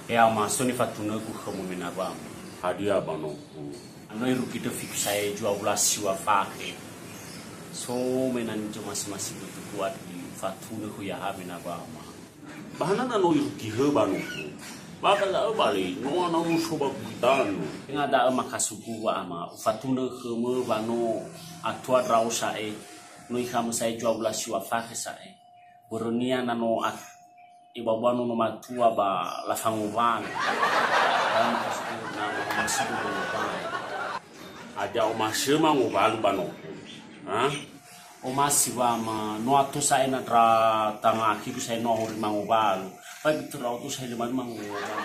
Ya masoni fatuna ku khomumena ba hadia bano ano iru kita fiksae jua ulasi wa fake so menan jo masih betu kuat di fatuna ku ya hamena ba bahana na no iru ki he bano baka la bali no na uso ba kutano ngada makasuku wa ama fatuna khemu bano atua rausa no ikhamu sai jua ulasi wa fake sae boronia nano ibabano no matua ba la fanguvan aja o masema ngobalu bano ha o masiwa ma no atu sai na tra tanga ki ku sai no hori mangobalu pa gitu ra tu sai le man mangobalu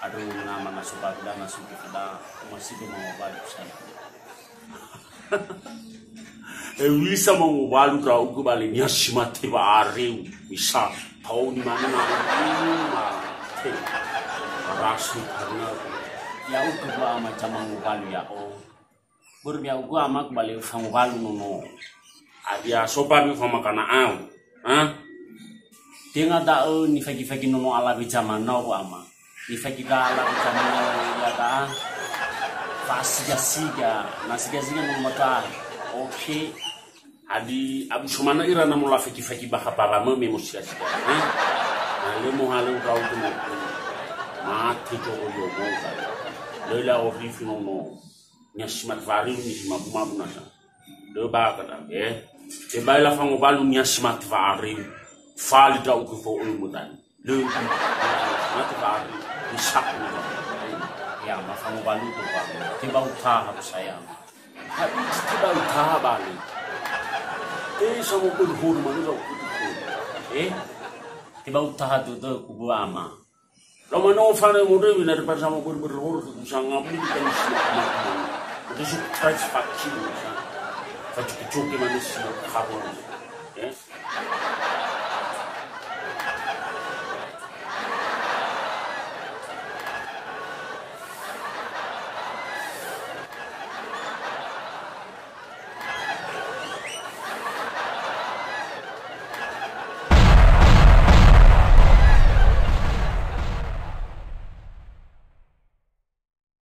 ado nama na soba da na suku da o masiwa mangobalu sai e wisa mangobalu tra uku bali nyashimate ba areu bisa tau ni mana na te rasu karena ya uku ba macam mangobalu ya o berbia uku ama kembali mangobalu no adia sopa mi fama kana au ha dia ngada ni fagi no ala bi zaman no ama ni fagi ka ala bi zaman ya ka fasiga nasiga no mata okay adi abu sumana ira na mula faki baka baba me musia sida ha na le mo halu rau tu mo mati to yo mo ka le la o fi no no nyasmat vari ni mabu na sa de ba ka da e ba la fango balu nyasmat vari fali da u ko fo o mo dan le mat vari ni sak ni ya ma fango balu to ba tiba utha ha saya ha tiba utha ba ni sama pun hormat itu tiba utah tu kubu ama lama no fane mode winar par sama pun berhor sanga pun kan siapa itu satisfaksi faci cuci manusia kabur